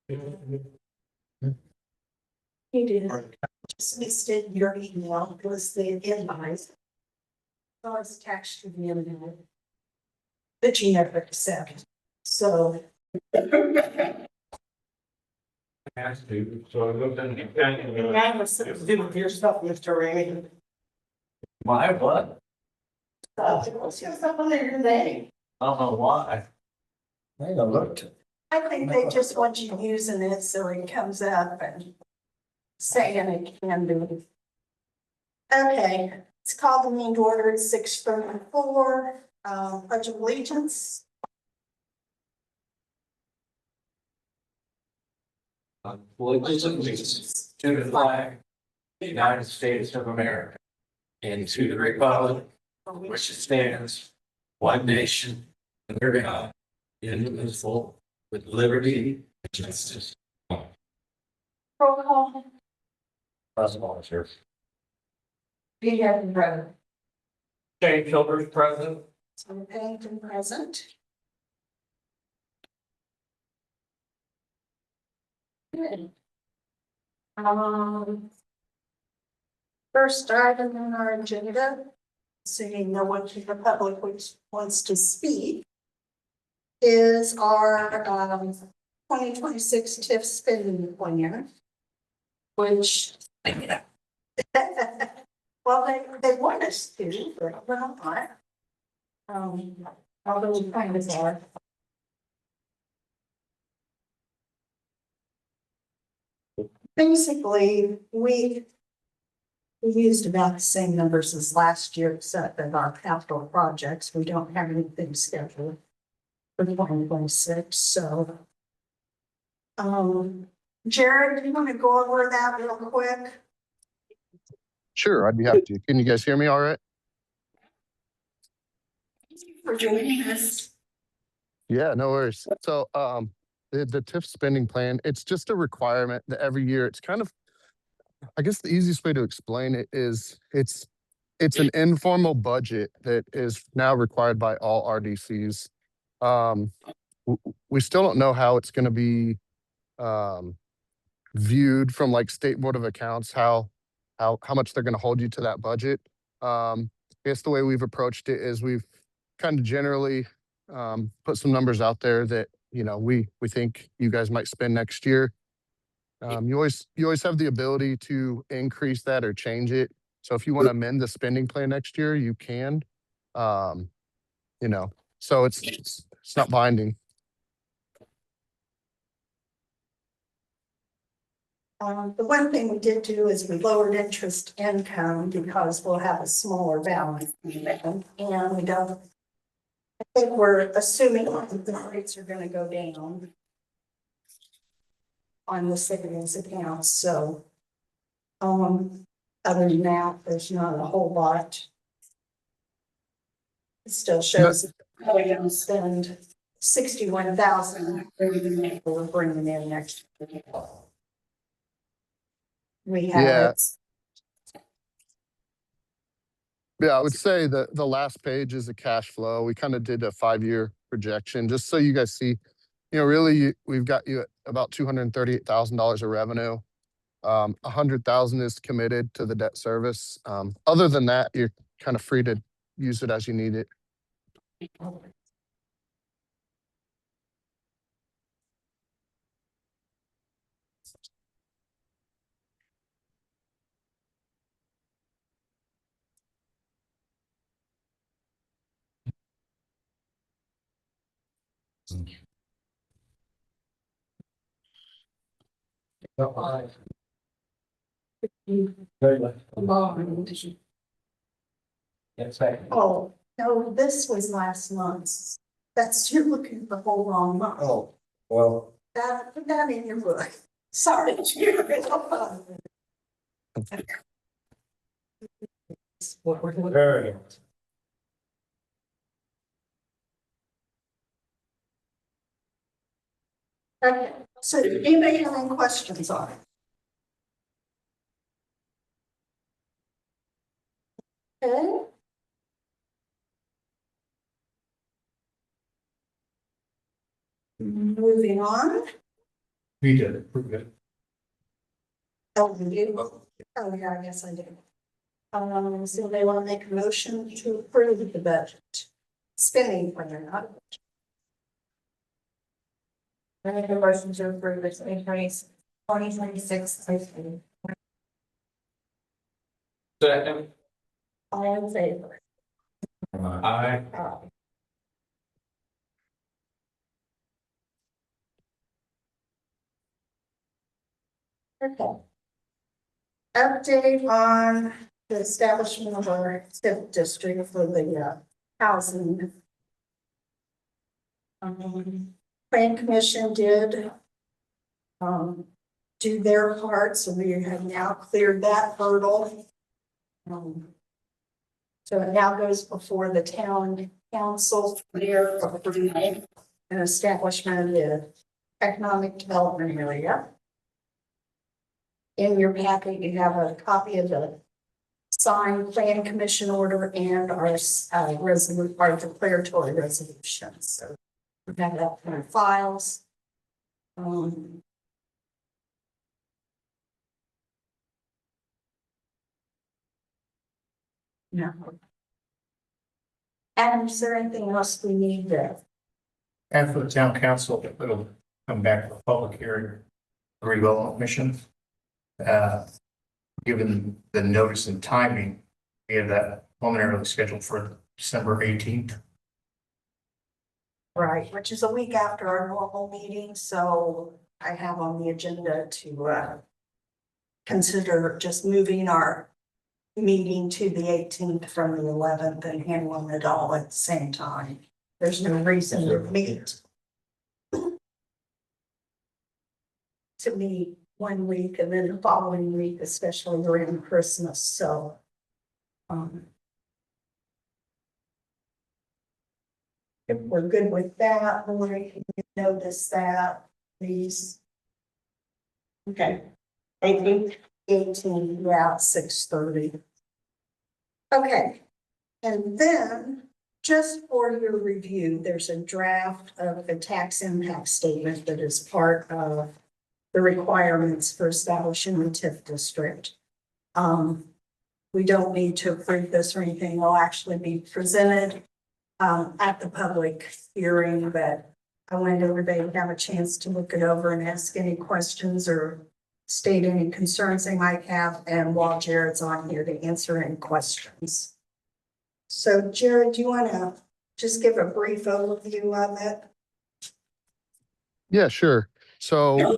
You did. Just listed your email was the invite. So it's attached to the email that you never accept. So. Has to, so it goes in the companion. I have something to do with your stuff, Mr. Ray. My what? What's your stuff on your name? I don't know why. I looked. I think they just want you using it so it comes up and saying it can do. Okay, it's called the meeting to order at 6:34. Pledge of allegiance. Allegiance to the flag, of the United States of America, and to the republic for which it stands, one nation, under God, indivisible, with liberty and justice. Roll call. President officer. Be having brother. Jay Childers, president. So Pennington present. Good. First item on our agenda, assuming no one from the public which wants to speak, is our 2026 TIF spending plan, which well, they want us to, but we're not. Although we kind of are. Basically, we used about the same numbers as last year, except that our capital projects, we don't have anything scheduled for 2026, so. Jared, do you want to go over that real quick? Sure, I'd be happy to. Can you guys hear me all right? Thank you for joining us. Yeah, no worries. So the TIF spending plan, it's just a requirement that every year it's kind of, I guess the easiest way to explain it is it's an informal budget that is now required by all RDCs. We still don't know how it's going to be viewed from like State Board of Accounts, how much they're going to hold you to that budget. I guess the way we've approached it is we've kind of generally put some numbers out there that, you know, we think you guys might spend next year. You always have the ability to increase that or change it. So if you want to amend the spending plan next year, you can. You know, so it's not binding. The one thing we did do is we lowered interest income because we'll have a smaller balance. And we don't, I think we're assuming that the rates are going to go down on the savings accounts. So, other than that, there's not a whole lot. It still shows that we're going to spend $61,000 we're bringing in next year. We have Yeah, I would say that the last page is a cash flow. We kind of did a 5-year projection just so you guys see, you know, really we've got you at about $238,000 of revenue. 100,000 is committed to the debt service. Other than that, you're kind of free to use it as you need it. Oh, no, this was last month's. That's, you're looking at the whole wrong month. Oh, well. Put that in your book. Sorry. What we're doing. Very. Okay, so do anybody have any questions on it? Okay. Moving on. We did approve it. Oh, you do? Oh, yeah, I guess I did. So they want to make a motion to approve the budget. Spending plan, not I make a motion to approve the 2026 budget. Second. all in favor. Aye. Okay. Update on the establishment of our TIF district for the housing. Plan Commission did do their part, so we have now cleared that hurdle. So it now goes before the town council for their approval and establishment of the economic development area. In your packet, you have a copy of the signed plan commission order and our our declaratory resolution. So we have that in our files. No. Adam, is there anything else we need to? And for the town council, it'll come back to the public hearing, redevelopment mission. Given the notice and timing, we have that preliminarily scheduled for December 18th. Right, which is a week after our normal meeting, so I have on the agenda to consider just moving our meeting to the 18th from the 11th and handling it all at the same time. There's no reason to meet 1 week and then the following week, especially around Christmas, so. If we're good with that, Lori, can you notice that, please? Okay. 18, yeah, 6:30. Okay, and then just for your review, there's a draft of the tax impact statement that is part of the requirements for establishing the TIF district. We don't need to approve this or anything. It'll actually be presented at the public hearing, but I wanted everybody to have a chance to look it over and ask any questions or state any concerns they might have. And while Jared's on here to answer any questions. So Jared, do you want to just give a brief overview of it? Yeah, sure. So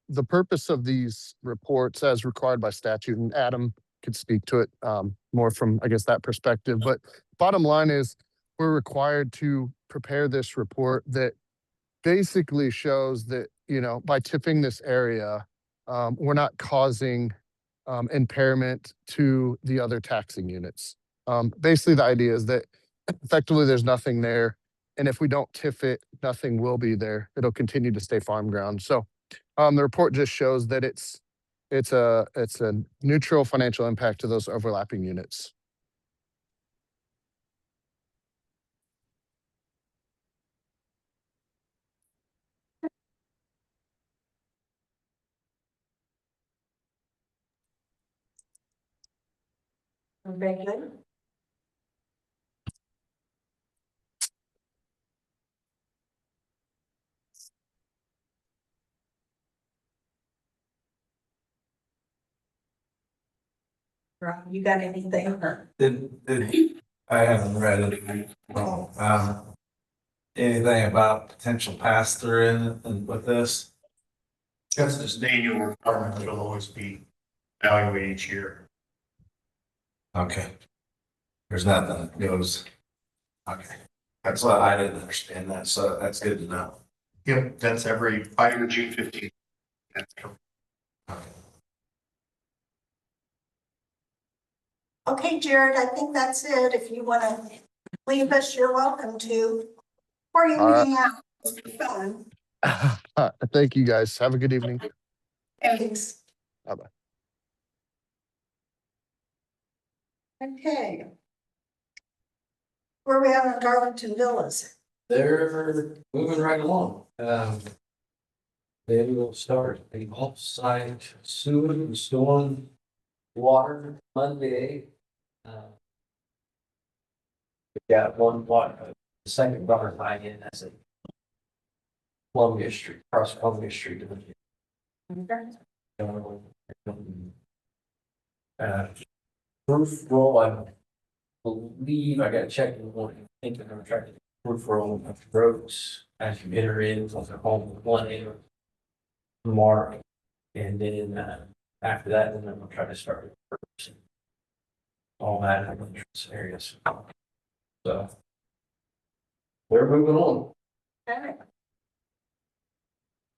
the purpose of these reports as required by statute, and Adam could speak to it more from, I guess, that perspective. But bottom line is we're required to prepare this report that basically shows that, you know, by tipping this area, we're not causing impairment to the other taxing units. Basically, the idea is that effectively there's nothing there. And if we don't TIF it, nothing will be there. It'll continue to stay farm ground. So the report just shows that it's a neutral financial impact to those overlapping units. Very good. Rob, you got anything? I haven't read it. Anything about potential pass through in it and with this? That's this annual requirement that will always be evaluated each year. Okay. There's nothing that goes. Okay. That's what I didn't understand that, so that's good to know. Yep, that's every 5 year June 15th. That's cool. Okay, Jared, I think that's it. If you want to leave us, you're welcome to. Or you can hang out. It's fun. Thank you guys. Have a good evening. Thanks. Bye-bye. Okay. Where are we at on Darlington Villas? They're moving right along. Then we'll start the off-site sewer and storm water Monday. We got one water, the second water line in, that's it. Columbia Street, across Columbia Street. Roof roll, I believe, I gotta check in the morning, I think I'm trying to roof roll of roads as you enter in, from the home one mark. And then, after that, then I'm gonna try to start with all that entrance areas. So. We're moving on. Okay.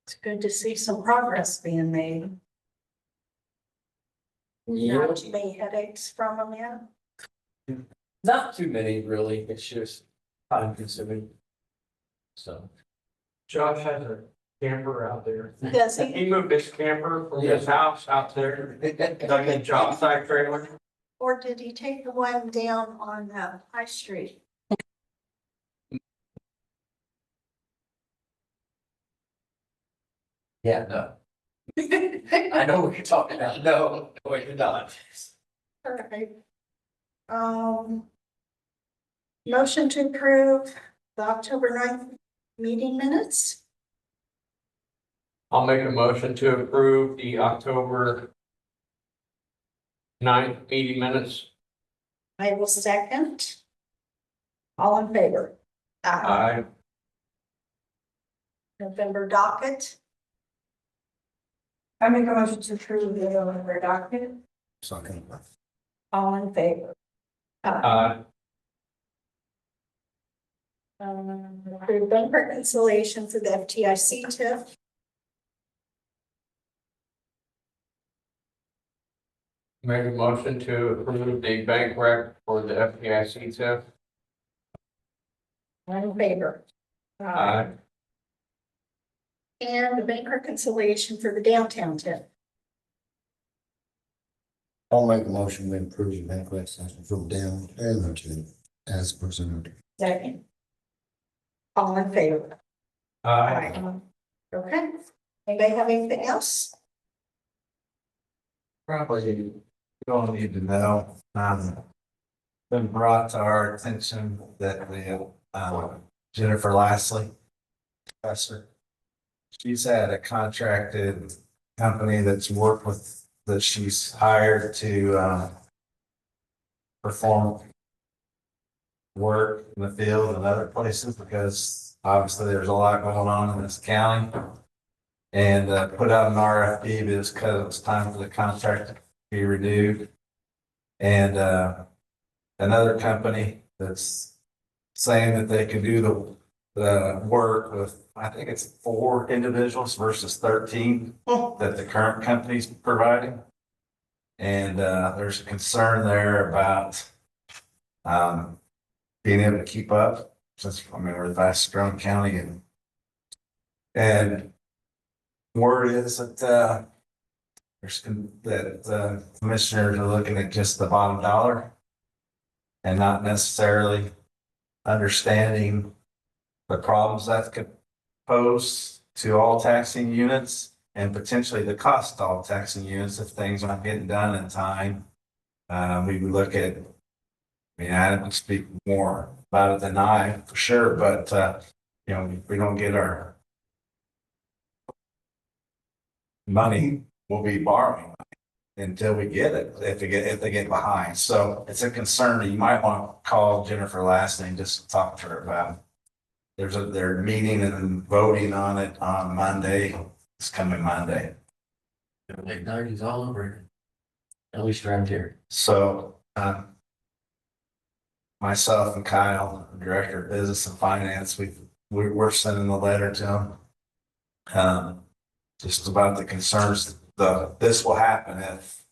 It's good to see some progress being made. Not too many headaches from them yet. Not too many, really, it's just time consuming. So. Josh has a camper out there. Does he? He moved his camper from his house out there, like a job site trailer. Or did he take the one down on High Street? Yeah, no. I know what you're talking about. No, you're not. Perfect. Motion to approve the October 9th meeting minutes. I'll make a motion to approve the October 9th meeting minutes. I will second. All in favor? Aye. November docket. I make a motion to approve the November document. Second. All in favor? Approve bank reconciliation for the FTIC TIF. Make a motion to approve the bank rec for the FDIC TIF. All in favor? Aye. And the bank reconciliation for the downtown TIF. I'll make a motion to improve the bank reconciliation from down and to as presented. Second. All in favor? Aye. Okay. Anybody have anything else? Probably you don't need to know, been brought to our attention that the, Jennifer Lastly, professor, she's had a contracted company that's worked with, that she's hired to, perform work in the field and other places, because obviously there's a lot going on in this county. And put out an RFP, but it's time for the contract to be renewed. And another company that's saying that they can do the work with, I think it's 4 individuals versus 13 that the current company's providing. And there's a concern there about being able to keep up, since I mean we're the fastest growing county, and word is that commissioners are looking at just the bottom dollar and not necessarily understanding the problems that could pose to all taxing units and potentially the cost to all taxing units if things aren't getting done in time. We would look at, I mean, Adam can speak more about it than I for sure, but you know, if we don't get our money, we'll be borrowing money until we get it, if they get behind. So it's a concern that you might want to call Jennifer Lastly and just talk to her about. They're meeting and voting on it on Monday. It's coming Monday. Late 90s all over, at least around here. So myself and Kyle, Director of Business and Finance, we're sending a letter to them. Just about the concerns, this will happen if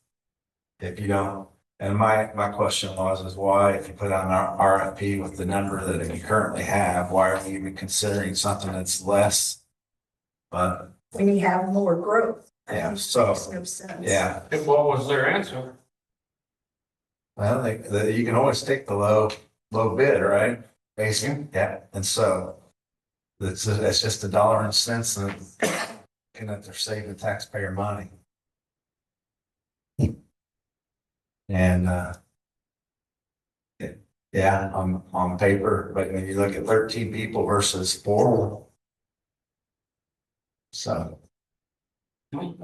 you don't. And my question is why, if you put out an RFP with the number that you currently have, why are we even considering something that's less? But When you have more growth. yeah, so Makes no sense. yeah, And what was their answer? well, you can always take the low bid, right? Basically, yeah. And so it's just a dollar and cents, and thinking that they're saving taxpayer money. And, yeah, on paper, but when you look at 13 people versus 4. So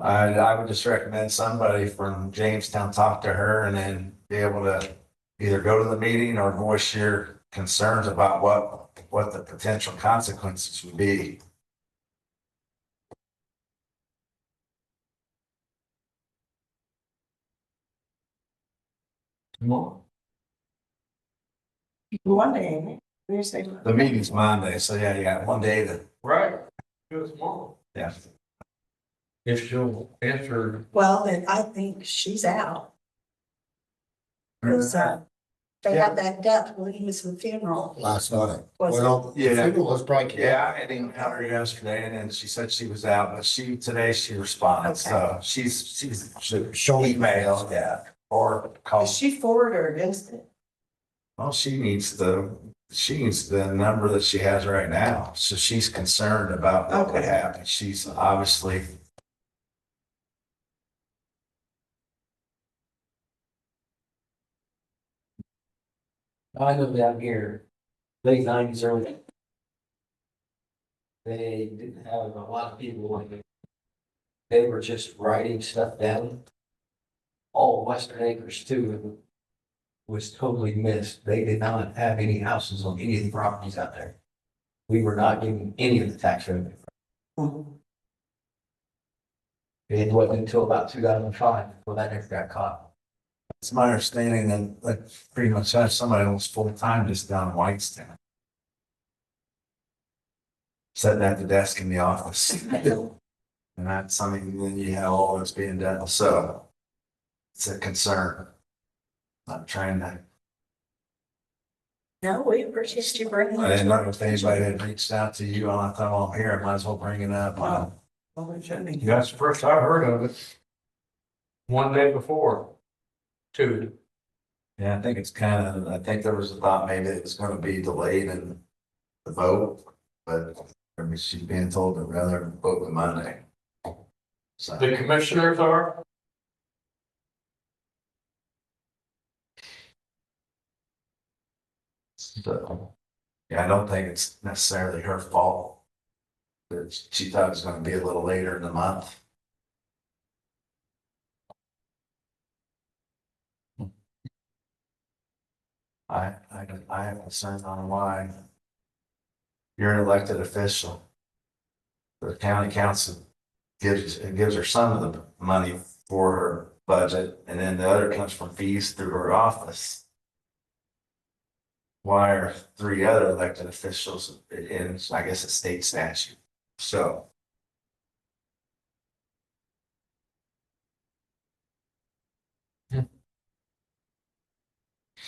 I would just recommend somebody from Jamestown talk to her and then be able to either go to the meeting or voice your concerns about what the potential consequences would be. Monday, Thursday. The meeting's Monday, so yeah, you got one day to, Right. It was tomorrow. yeah. If she'll answer. Well, then I think she's out. 'Cause, they had that death when he was in the funeral. Last night. Was it? Well, the Yeah. funeral was breaking. Yeah, I didn't have her yesterday and then she said she was out, but today she responded, so she's Showing email, yeah, or call. Is she for it or against it? Well, she needs the number that she has right now. So she's concerned about what would Okay. happen. She's obviously. I know down here, late 90s, early. They didn't have a lot of people like it. They were just writing stuff down. All Western Acres too was totally missed. They did not have any houses on any of the properties out there. We were not getting any of the tax revenue. It wasn't until about 2005 before that ever got caught. It's my understanding that like pretty much have somebody else full time just down in Whitestown. Sitting at the desk in the office. And that's something, then you have all this being done, so. It's a concern. I'm trying to, No, we appreciate you bringing I it. didn't know if anybody had reached out to you, and I thought, well, I'm here, I might as well bring it up. That's the first I've heard of it. One day before. Two. Yeah, I think it's I think there was a thought maybe it was gonna be delayed in the vote, but I mean, she's being told to rather vote on Monday. So, The commissioners are? yeah, I don't think it's necessarily her fault. But she thought it was gonna be a little later in the month. I have concerns on why you're an elected official. The county council gives her some of the money for her budget, and then the other comes from fees through her office. Why are 3 other elected officials in, I guess, a state statute? So.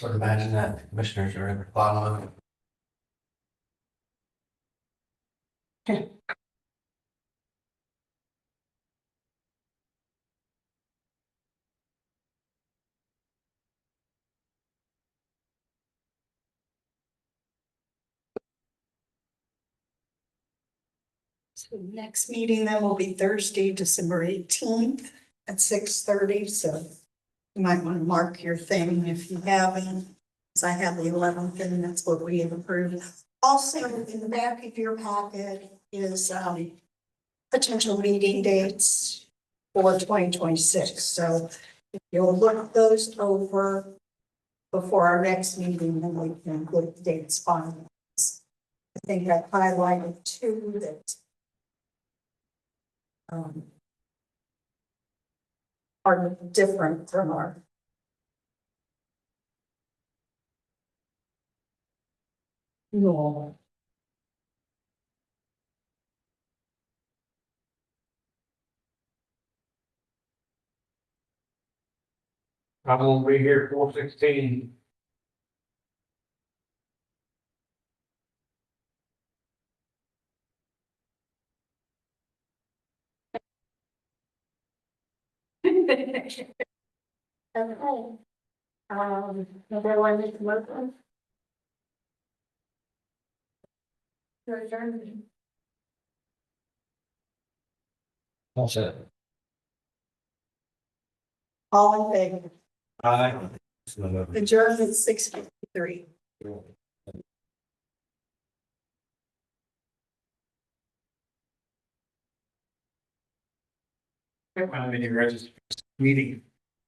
But imagine that the commissioners are in the bottom of it. So next meeting then will be Thursday, December 18th at 6:30. So you might want to mark your thing if you haven't. Because I have the 11th and that's what we have approved. Also, in the back of your packet is potential meeting dates for 2026. So if you'll look those over before our next meeting, then we can put the dates on. I think I highlighted 2 that are different from our. No. I'm gonna be here 4/16. Okay. Nobody want to make a motion? To adjourn. All set. All in favor? Aye. Adjourned at 6:53. I mean, register meeting